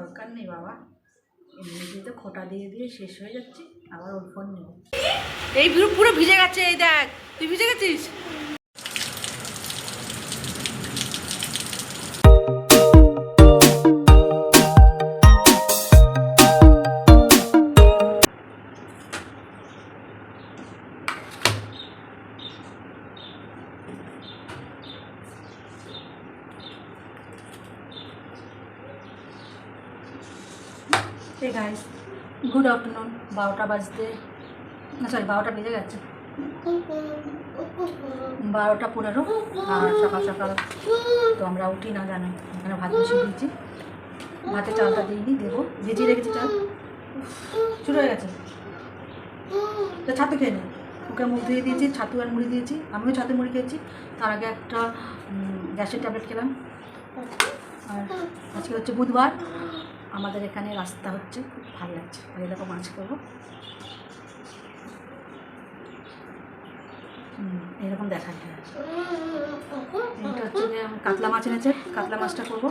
দরকার নেই বাবা, এমনিতে খোটা দিয়ে দিয়ে শেষ হয়ে যাচ্ছি, আবার ওর ফোন নেব। এই পুরো ভিজে গেছে, এই দেখ তুই ভিজে গেছিস। Hey guys, good afternoon. 12টা বাজতে না, সরি 12টা বেজে গেছে, 12টা 15। আর সকাল সকাল তো আমরা উঠি না, জানো, এখানে ভাত বসিয়ে দিয়েছি। ভাতে চালটা দিইনি, দেবো, ভিজিয়ে রেখেছি চাল, শুরু হয়ে গেছে। তো ছাতু খেয়ে নি, ওকে মুখ ধুয়ে দিয়েছি, ছাতু আর মুড়ি দিয়েছি, আমিও ছাতু মুড়ি খেয়েছি। তার আগে একটা গ্যাসের ট্যাবলেট খেলাম। আর আজকে হচ্ছে বুধবার, আমাদের এখানে রাস্তা হচ্ছে, খুব ভালো লাগছে। আর এই দেখো মাছ করবো, এরকম দেখা যায়। এটা হচ্ছে যে কাতলা মাছ এনেছে, কাতলা মাছটা করবো।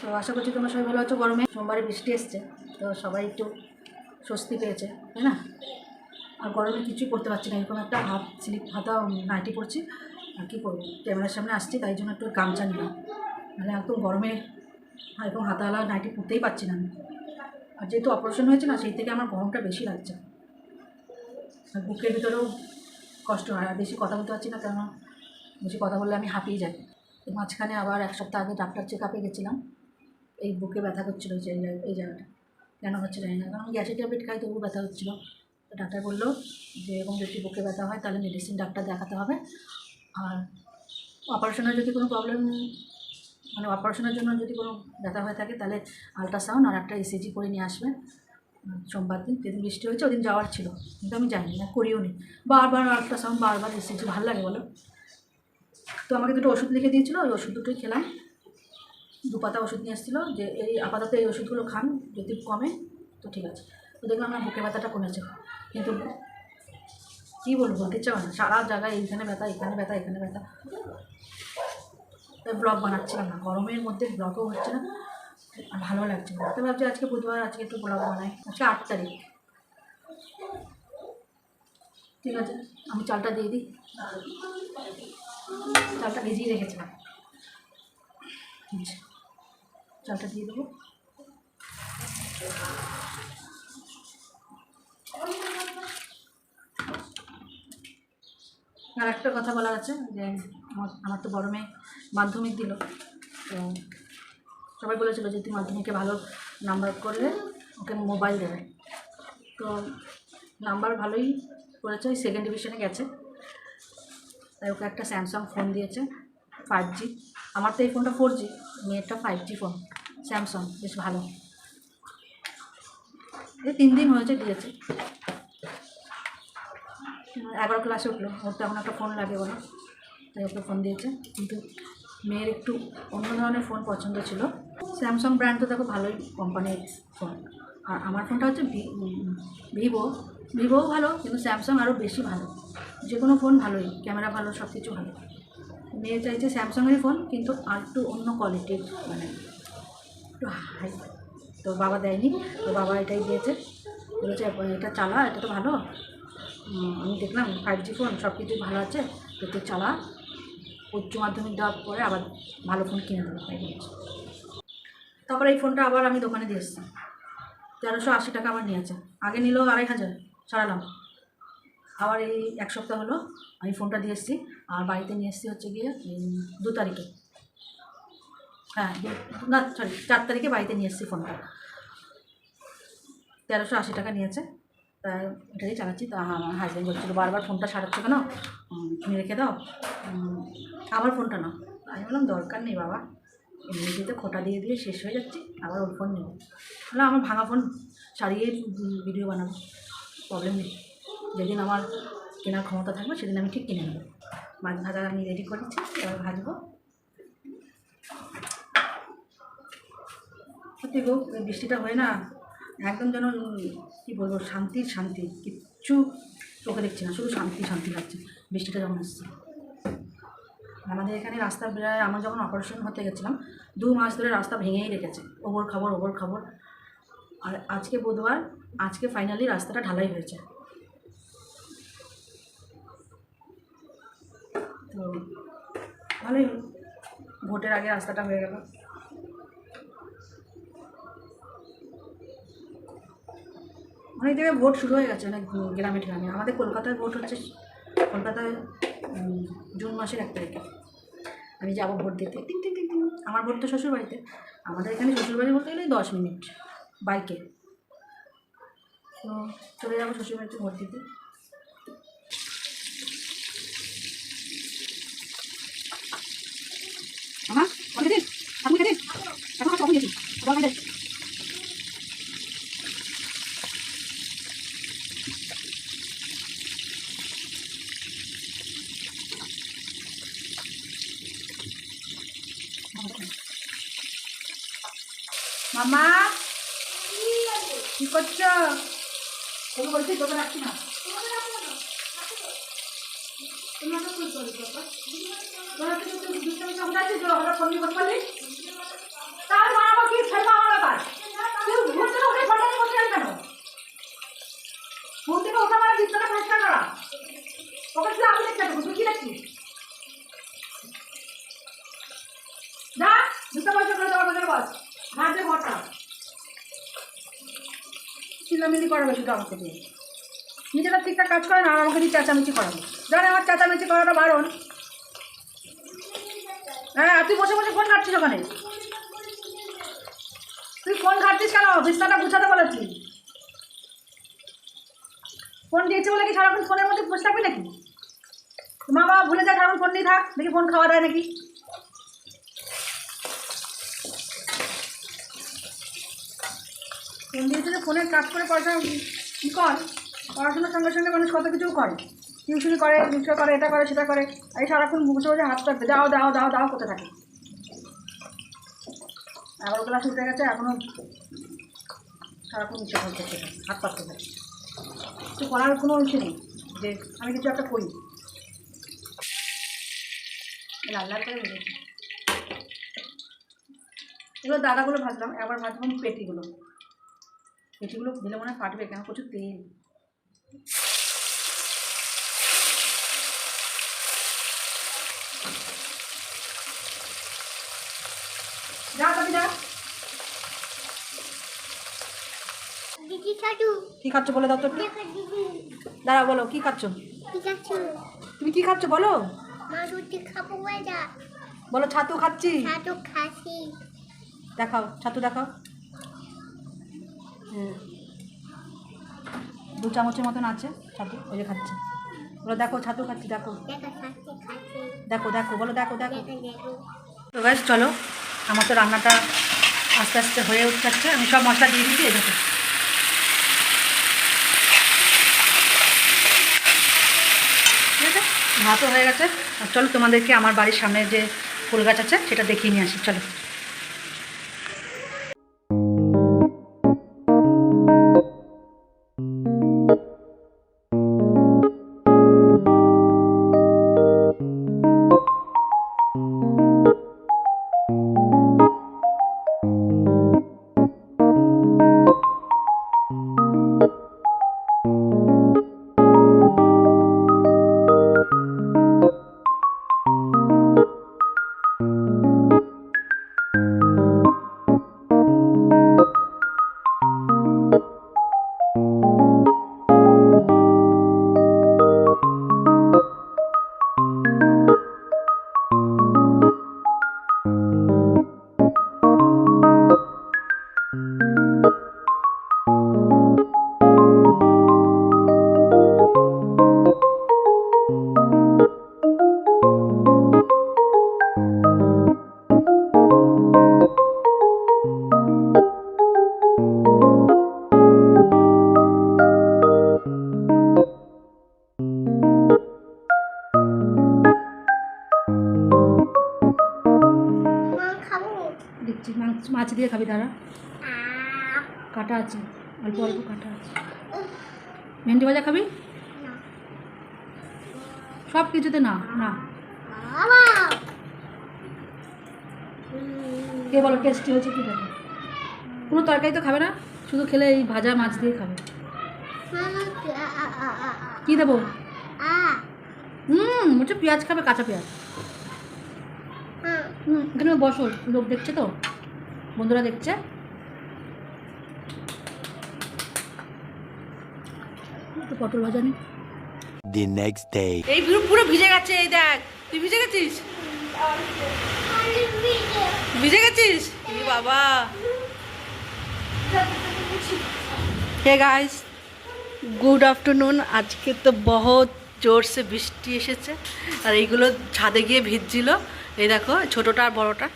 তো আশা করছি তোমরা সবাই ভালো আছো। গরমে সোমবারে বৃষ্টি এসছে, তো সবাই একটু স্বস্তি পেয়েছে, তাই না? আর গরমে কিছুই করতে পারছি না, এরকম একটা হাফ স্লিপ হাতা নাইটি পরছি। আর কী করবো, ক্যামেরার সামনে আসছি, তাই জন্য একটু গামছা নিলাম, মানে একদম গরমে এরকম হাতাওয়ালা নাইটি পরতেই পারছি না আমি। আর যেহেতু অপারেশন হয়েছে না, সেই থেকে আমার গরমটা বেশি লাগছে, আর বুকের ভিতরেও কষ্ট হয়। আর বেশি কথা বলতে পারছি না, কেন বেশি কথা বললে আমি হাঁপিয়ে যাই। তো মাঝখানে আবার 1 সপ্তাহ আগে ডাক্তার চেক আপে গেছিলাম, এই বুকে ব্যথা করছিলো, এই জায়গাটা কেন হচ্ছে জানি না, কারণ গ্যাসের ট্যাবলেট খাই তবু ব্যথা হচ্ছিলো। তো ডাক্তার বললো যে এরকম যদি বুকে ব্যথা হয় তাহলে মেডিসিন ডাক্তার দেখাতে হবে। আর অপারেশনের যদি কোনো প্রবলেম, মানে অপারেশনের জন্য যদি কোনো ব্যথা হয়ে থাকে তাহলে আল্ট্রাসাউন্ড আর একটা ECG করে নিয়ে আসবে। সোমবার দিন, যেদিন বৃষ্টি হয়েছে ওদিন যাওয়ার ছিল, কিন্তু আমি যাইনি, না করিও নি। বারবার আল্ট্রাসাউন্ড, বারবার ECG, ভালো লাগে বলো? তো আমাকে দুটো ওষুধ লিখে দিয়েছিলো, ওই ওষুধ দুটোই খেলাম। 2 পাতা ওষুধ নিয়ে এসেছিলো যে এই আপাতত এই ওষুধগুলো খান, যদি কমে তো ঠিক আছে। তো দেখলাম আমার বুকে ব্যথাটা কমেছে, কিন্তু কী বলবো, বলতে চাও না, সারা জায়গায় এইখানে ব্যথা, এখানে ব্যথা, এখানে ব্যথা। ব্লগ বানাচ্ছিলাম না, গরমের মধ্যে ব্লগও হচ্ছে না, আর ভালো লাগছে না। তো ভাবছি আজকে বুধবার, আজকে একটু ব্লগ বানাই। আজকে 8 তারিখ, ঠিক আছে। আমি চালটা দিয়ে দিই, চালটা ভিজিয়ে রেখেছিলাম, চালটা দিয়ে দেবো। আর একটা কথা বলার আছে যে আমার তো বড় মেয়ে মাধ্যমিক দিল, তো সবাই বলেছিল যে তুই মাধ্যমিকে ভালো নাম্বার করলে ওকে মোবাইল দেবে। তো নাম্বার ভালোই করেছে, ওই 2nd ডিভিশনে গেছে, তাই ওকে একটা স্যামসাং ফোন দিয়েছে 5G। আমার তো এই ফোনটা 4G, মেয়েরটা 5G ফোন, স্যামসাং, বেশ ভালো। এই 3 দিন হয়েছে দিয়েছে, 11 ক্লাসে উঠলো, ওর তো এখন একটা ফোন লাগে বলো, তাই ওকে ফোন দিয়েছে। কিন্তু মেয়ের একটু অন্য ধরনের ফোন পছন্দ ছিল। স্যামসাং ব্র্যান্ড তো দেখো ভালোই কোম্পানির ফোন, আর আমার ফোনটা হচ্ছে ভিভোও ভালো, কিন্তু স্যামসাং আরও বেশি ভালো। যে কোনো ফোন ভালোই, ক্যামেরা ভালো, সব কিছু ভালো। মেয়ে চাইছে স্যামসাংয়েরই ফোন, কিন্তু আর একটু অন্য কোয়ালিটির, মানে একটু হাই। তো বাবা দেয়নি, তো বাবা এটাই দিয়েছে, বলেছে এটা চালা, এটা তো ভালো। আমি দেখলাম 5G ফোন, সব কিছু ভালো আছে, তো তুই চালা, উচ্চ মাধ্যমিক দেওয়ার পরে আবার ভালো ফোন কিনে দেবো, তাই বলছে। তারপরে এই ফোনটা আবার আমি দোকানে দিয়ে এসেছি, 1380 টাকা আমার নিয়েছে। আগে নিল 2500, সারালাম। আবার এই 1 সপ্তাহ হলো আমি ফোনটা দিয়ে এসেছি, আর বাড়িতে নিয়ে এসেছি হচ্ছে গিয়ে 2 তারিখে, হ্যাঁ না সরি 4 তারিখে বাড়িতে নিয়ে এসেছি ফোনটা। 1380 টাকা নিয়েছে, তাই এটাই চালাচ্ছি। তা আমার হাজব্যান্ড বলছিল বারবার ফোনটা সারাচ্ছ কেন, তুমি রেখে দাও, আমার ফোনটা না। আমি বললাম দরকার নেই বাবা, এমনিতে খোটা দিয়ে দিয়ে শেষ হয়ে যাচ্ছি, আবার ওর ফোন নেব। বললাম আমার ভাঙা ফোন সারিয়ে ভিডিও বানাবো, প্রবলেম নেই। যেদিন আমার কেনার ক্ষমতা থাকবে সেদিন আমি ঠিক কিনে নেবো। মাছ ভাজা আমি রেডি করেছি, এবার ভাজবো। সত্যি গো, বৃষ্টিটা হয় না, একদম যেন কী বলবো, শান্তির শান্তি, কিচ্ছু চোখে দেখছি না, শুধু শান্তি শান্তি লাগছে বৃষ্টিটা যখন আসছে। আমাদের এখানে রাস্তা প্রায় আমার যখন অপারেশন হতে গেছিলাম 2 মাস ধরে রাস্তা ভেঙেই রেখেছে, ওবর খাবর। আর আজকে বুধবার, আজকে ফাইনালি রাস্তাটা ঢালাই হয়েছে। তো ভালোই হলো, ভোটের আগে রাস্তাটা হয়ে গেল। অনেক জায়গায় ভোট শুরু হয়ে গেছে, অনেক গ্রামে গ্রামে। আমাদের কলকাতায় ভোট হচ্ছে, কলকাতায় জুন মাসের 1 তারিখে। আমি যাবো ভোট দিতে। টিং টিং টিং টিং। আমার ভোট তো শ্বশুরবাড়িতে। আমাদের এখানে শ্বশুরবাড়ি বলতে গেলে 10 মিনিট বাইকে। তো চলে যাবো শ্বশুরবাড়িতে ভোট দিতে। আমার কত দিন আপনি খেতে এখন কত দিয়েছি আবার খাই। মামা কি করছো? তুমি বলছি তোকে রাখছি না। চিল্লামিল্লি করাবে শুধু আমাকে দিয়ে, নিজেরা ঠিকঠাক কাজ করে না, আর আমাকে দিয়ে চেঁচামেচি করাবে। জানে আমার চেঁচামেচি করাটা বারণ। হ্যাঁ, তুই বসে বসে ফোন ঘাটছিস ওখানে। তুই ফোন ঘাটছিস কেন? বিছানাটা গুছাতে বলেছি। ফোন দিয়েছি বলে কি সারাক্ষণ ফোনের মধ্যে বসে থাকবি নাকি? মা বাবা ভুলে যায় সারাক্ষণ ফোন নিয়ে থাক, দেখি ফোন খাওয়া দেয় নাকি। ফোন দিয়েছে যে ফোনের কাজ করে পড়াশোনা কী কর, পড়াশোনার সঙ্গে সঙ্গে মানুষ কত কিছুও করে, টিউশনি করে, রিক্সা করে, এটা করে সেটা করে। এই সারাক্ষণ বসে বসে হাত পাতবে, দাও দাও দাও দাও করতে থাকে। 11 ক্লাস উঠে গেছে, এখনও সারাক্ষণ ইচ্ছে করতে থাকে, হাত পাততে থাকে। কিছু করার কোনো ইচ্ছে নেই যে আমি কিছু একটা করি। লাল লাল করে ভেজেছি এগুলো, দাদাগুলো ভাজলাম। একবার ভাজলাম পেটিগুলো দিলে মনে হয় ফাটবে, কেন প্রচুর তেল। যা তবে যা। কি খাচ্ছ বলে দাও তো একটু। দাঁড়া, বলো কি খাচ্ছ? তুমি কি খাচ্ছ বলো? বলো ছাতু খাচ্ছি। দেখাও ছাতু, দেখাও। 2 চামচের মতন আছে ছাতু, ওই যে খাচ্ছে। বলো দেখো ছাতু খাচ্ছি, দেখো দেখো দেখো, বলো দেখো দেখো। তো ব্যাস চলো, আমার তো রান্নাটা আস্তে আস্তে হয়ে উঠছে। আমি সব মশলা দিয়ে দিচ্ছি। এই দেখো ঠিক আছে, ভাতও হয়ে গেছে। আর চলো তোমাদেরকে আমার বাড়ির সামনে যে ফুল গাছ আছে সেটা দেখিয়ে নিয়ে আসি, চলো। দিচ্ছি মাছ দিয়ে খাবি, দাঁড়া। কাটা আছে, অল্প অল্প কাটা আছে। ভেন্ডি ভাজা খাবি? সব কিছুতে না না। কে বলো টেস্টি হয়েছে কি দেখো? কোনো তরকারি তো খাবে না, শুধু খেলে এই ভাজা মাছ দিয়ে খাবে। কি দেবো? বলছে পেঁয়াজ খাবে, কাঁচা পেঁয়াজ। এখানে বসো, লোক দেখছে তো, বন্ধুরা দেখছে। পটল ভাজা নেই। The next day. এই পুরো ভিজে গেছে, এই দেখ। তুই ভিজে গেছিস? ভিজে গেছিস? এই বাবা। Hey guys, good afternoon. আজকে তো বহুত জোরসে বৃষ্টি এসেছে, আর এইগুলো ছাদে গিয়ে ভিজছিল। এই দেখো ছোটোটা আর বড়োটা।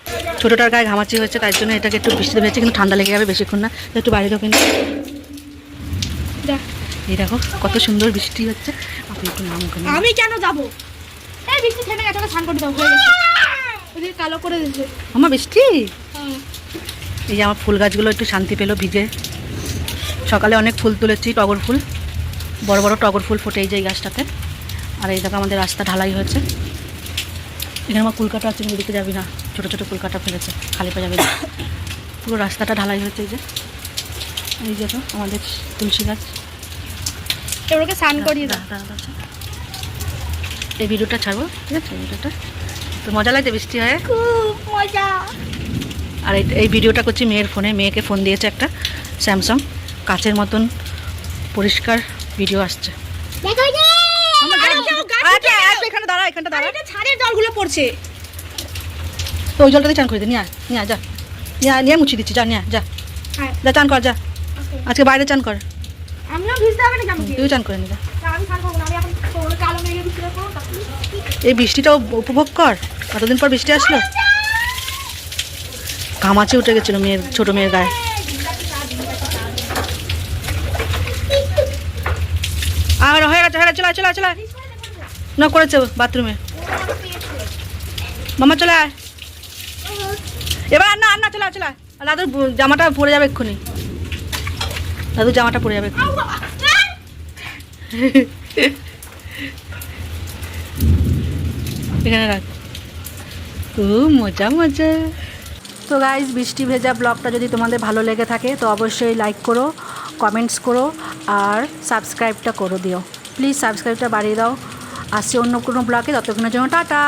ছোটোটার গায়ে ঘামাচি হয়েছে, তাই জন্য এটাকে একটু বৃষ্টিতে ভেজেছে, কিন্তু ঠান্ডা লেগে যাবে বেশিক্ষণ না। একটু বাইরে দাও কিন্তু। এই দেখো কত সুন্দর বৃষ্টি হচ্ছে। আপনি একটু নাম ওখানে। আমি কেন যাবো? এই বৃষ্টি থেমে গেছে, স্নান করে দাও। হয়ে গেছে, ওদিকে কালো করে দিয়েছে আমার বৃষ্টি। এই যে আমার ফুল গাছগুলো একটু শান্তি পেলো ভিজে। সকালে অনেক ফুল তুলেছি, টগর ফুল, বড় বড় টগর ফুল ফোটে এই যে এই গাছটাতে। আর এই দেখো আমাদের রাস্তা ঢালাই হয়েছে। এখানে আমার কুলকাটা আছে, ওদিকে যাবি না, ছোটো ছোটো কুলকাটা ফেলেছে, খালি পা যাবি না। পুরো রাস্তাটা ঢালাই হয়েছে। এই যে তো আমাদের তুলসী গাছ। এগুলোকে স্নান করিয়ে দাও। এই ভিডিওটা ছাড়বো, ঠিক আছে? ভিডিওটা তো মজা লাগছে, বৃষ্টি হয় খুব মজা। আর এই ভিডিওটা করছি মেয়ের ফোনে। মেয়েকে ফোন দিয়েছে একটা স্যামসাং, কাচের মতন পরিষ্কার ভিডিও আসছে। এখানে দাঁড়া, এখানটা দাঁড়া, ছাড়ের জলগুলো পড়ছে তো, ওই জলটাতে চান করে দে। নিয়ে নিয়ে যা, নিয়ে মুছিয়ে দিচ্ছি। যা নিয়ে যা, যা চান কর, যা। আজকে বাইরে চান কর। আমিও ভিজতে হবে না, তুইও চান করে নি। এই বৃষ্টিটাও উপভোগ কর, কতদিন পর বৃষ্টি আসলো। ঘামাচি উঠে গেছিল মেয়ের, ছোট মেয়ের গায়ে। আর হয়ে গেছে, চলে চলে চলে না, করেছে বাথরুমে। মামা চলে আয় এবার। আর না চলে চলে। দাদুর জামাটা পরে যাবে এক্ষুনি, দাদুর জামাটা পরে যাবে এক্ষুনি। এখানে রাখ, খুব মজা মজা। তো গাইজ, বৃষ্টি ভেজা ব্লগটা যদি তোমাদের ভালো লেগে থাকে তো অবশ্যই লাইক করো, কমেন্টস করো, আর সাবস্ক্রাইবটা করে দিও। প্লিজ সাবস্ক্রাইবটা বাড়িয়ে দাও। আসছি অন্য কোনো ব্লগে, ততক্ষণের জন্য টাটা।